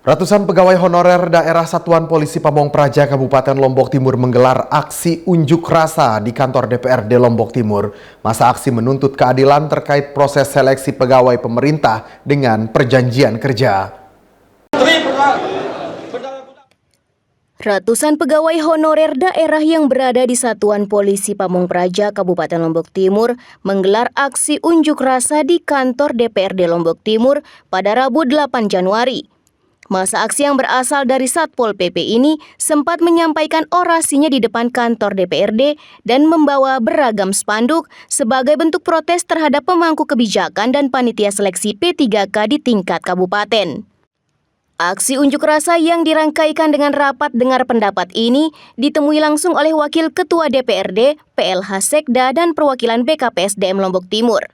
Ratusan pegawai honorer daerah Satuan Polisi Pamong Praja Kabupaten Lombok Timur menggelar aksi unjuk rasa di kantor DPRD Lombok Timur. Masa aksi menuntut keadilan terkait proses seleksi pegawai pemerintah dengan perjanjian kerja. Ratusan pegawai honorer daerah yang berada di Satuan Polisi Pamong Praja Kabupaten Lombok Timur menggelar aksi unjuk rasa di kantor DPRD Lombok Timur pada Rabu 8 Januari. Masa aksi yang berasal dari Satpol PP ini sempat menyampaikan orasinya di depan kantor DPRD dan membawa beragam spanduk sebagai bentuk protes terhadap pemangku kebijakan dan panitia seleksi P3K di tingkat kabupaten. Aksi unjuk rasa yang dirangkaikan dengan rapat dengar pendapat ini ditemui langsung oleh Wakil Ketua DPRD, PLH Sekda, dan perwakilan BKPSDM Lombok Timur.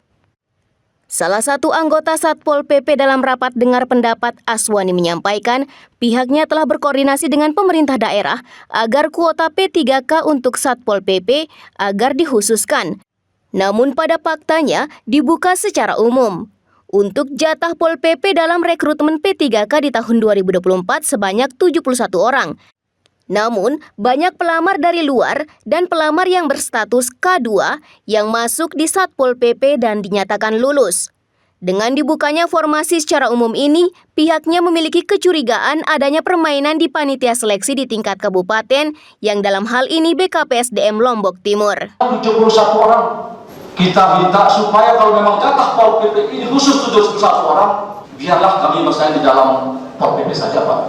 Salah satu anggota Satpol PP dalam rapat dengar pendapat, Aswani, menyampaikan pihaknya telah berkoordinasi dengan pemerintah daerah agar kuota P3K untuk Satpol PP agar dikhususkan. Namun pada faktanya dibuka secara umum. Untuk jatah Pol PP dalam rekrutmen P3K di tahun 2024 sebanyak 71 orang. Namun, banyak pelamar dari luar dan pelamar yang berstatus K2 yang masuk di Satpol PP dan dinyatakan lulus. Dengan dibukanya formasi secara umum ini, pihaknya memiliki kecurigaan adanya permainan di panitia seleksi di tingkat kabupaten yang dalam hal ini BKPSDM Lombok Timur. 71 orang. Kita minta supaya kalau memang jatah Pol PP ini khusus 71 orang, biarlah kami bersaing di dalam Pol PP saja, Pak.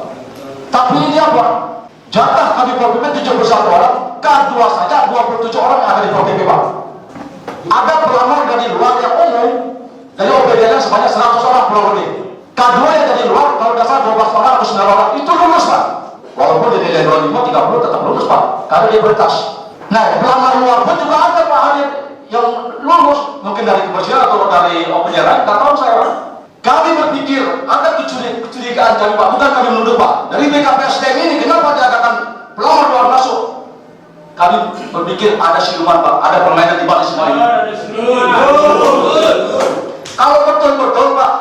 Tapi ini apa? Jatah kami Pol PP 71 orang, K2 saja 27 orang yang ada di Pol PP, Pak. Ada pelamar dari luar yang umum, dari OPD-nya sebanyak 100 orang pulau lebih. K2 yang dari luar, kalau dasar 12 orang atau 9 orang, itu lulus, Pak. Walaupun di nilai 25, 30 tetap lulus, Pak. Karena dia beritas. Nah, pelamar luar pun juga ada, Pak, hadir yang lulus, mungkin dari kebersihan atau dari OPD lain, tak tahu saya, Pak. Kami berpikir ada kecurigaan kami, Pak, bukan kami menuduh, Pak. Dari BKPSDM ini kenapa diadakan pelamar luar masuk? Kami berpikir ada siluman, Pak, ada permainan di balik semua ini. Kalau betul-betul, Pak,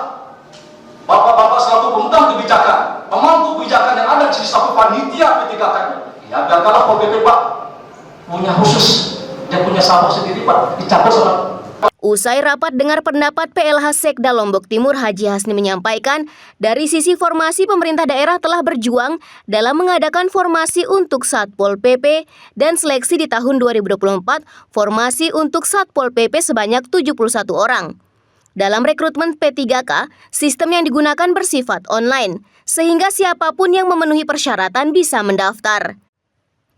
Bapak-bapak selaku pemegang kebijakan, pemangku kebijakan yang ada di satu panitia P3K, ya biarkanlah Pol PP, Pak, punya khusus, dia punya sahabat sendiri, Pak, dicampur sama. Usai rapat dengar pendapat PLH Sekda Lombok Timur, Haji Hasni menyampaikan, dari sisi formasi pemerintah daerah telah berjuang dalam mengadakan formasi untuk Satpol PP dan seleksi di tahun 2024, formasi untuk Satpol PP sebanyak 71 orang. Dalam rekrutmen P3K, sistem yang digunakan bersifat online, sehingga siapapun yang memenuhi persyaratan bisa mendaftar.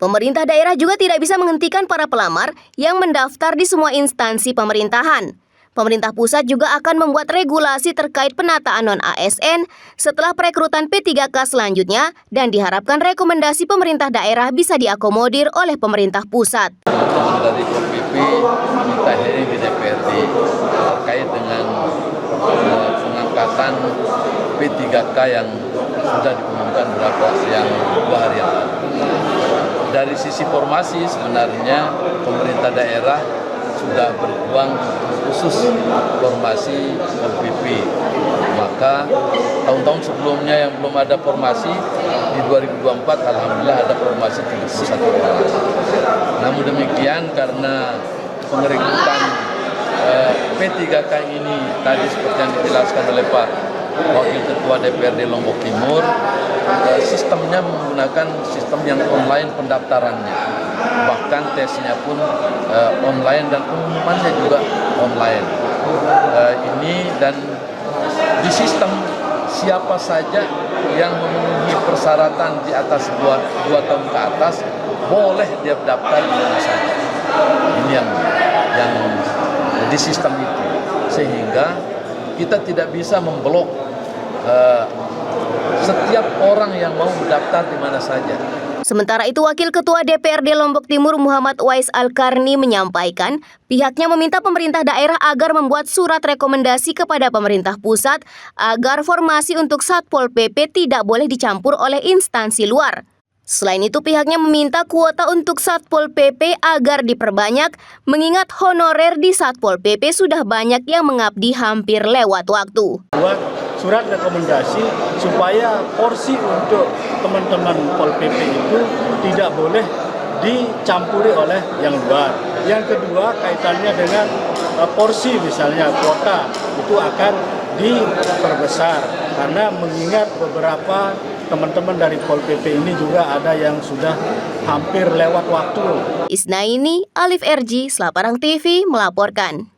Pemerintah daerah juga tidak bisa menghentikan para pelamar yang mendaftar di semua instansi pemerintahan. Pemerintah pusat juga akan membuat regulasi terkait penataan non-ASN setelah perekrutan P3K selanjutnya dan diharapkan rekomendasi pemerintah daerah bisa diakomodir oleh pemerintah pusat. Dari Pol PP minta hearing di DPRD terkait dengan pengangkatan P3K yang sudah diumumkan yang 2 hari yang lalu. Dari sisi formasi sebenarnya pemerintah daerah sudah berjuang khusus formasi Pol PP. Maka tahun-tahun sebelumnya yang belum ada formasi, di 2024 alhamdulillah ada formasi 31 orang. Namun demikian karena pengerekrutan P3K ini tadi seperti yang dijelaskan oleh Pak Wakil Ketua DPRD Lombok Timur, sistemnya menggunakan sistem yang online pendaftarannya, bahkan tesnya pun online dan pengumumannya juga online. Ini dan di sistem siapa saja yang memenuhi persyaratan di atas 2 tahun ke atas boleh dia daftar di mana saja. Ini yang di sistem itu, sehingga kita tidak bisa memblok setiap orang yang mau mendaftar di mana saja. Sementara itu, Wakil Ketua DPRD Lombok Timur Muhammad Wais Al-Karni menyampaikan pihaknya meminta pemerintah daerah agar membuat surat rekomendasi kepada pemerintah pusat agar formasi untuk Satpol PP tidak boleh dicampur oleh instansi luar. Selain itu, pihaknya meminta kuota untuk Satpol PP agar diperbanyak, mengingat honorer di Satpol PP sudah banyak yang mengabdi hampir lewat waktu. surat rekomendasi supaya porsi untuk teman-teman Pol PP itu tidak boleh dicampuri oleh yang luar. Yang kedua, kaitannya dengan porsi misalnya kuota itu akan diperbesar karena mengingat beberapa teman-teman dari Pol PP ini juga ada yang sudah hampir lewat waktu. Isnaini, Alif RG, Selaparang TV melaporkan.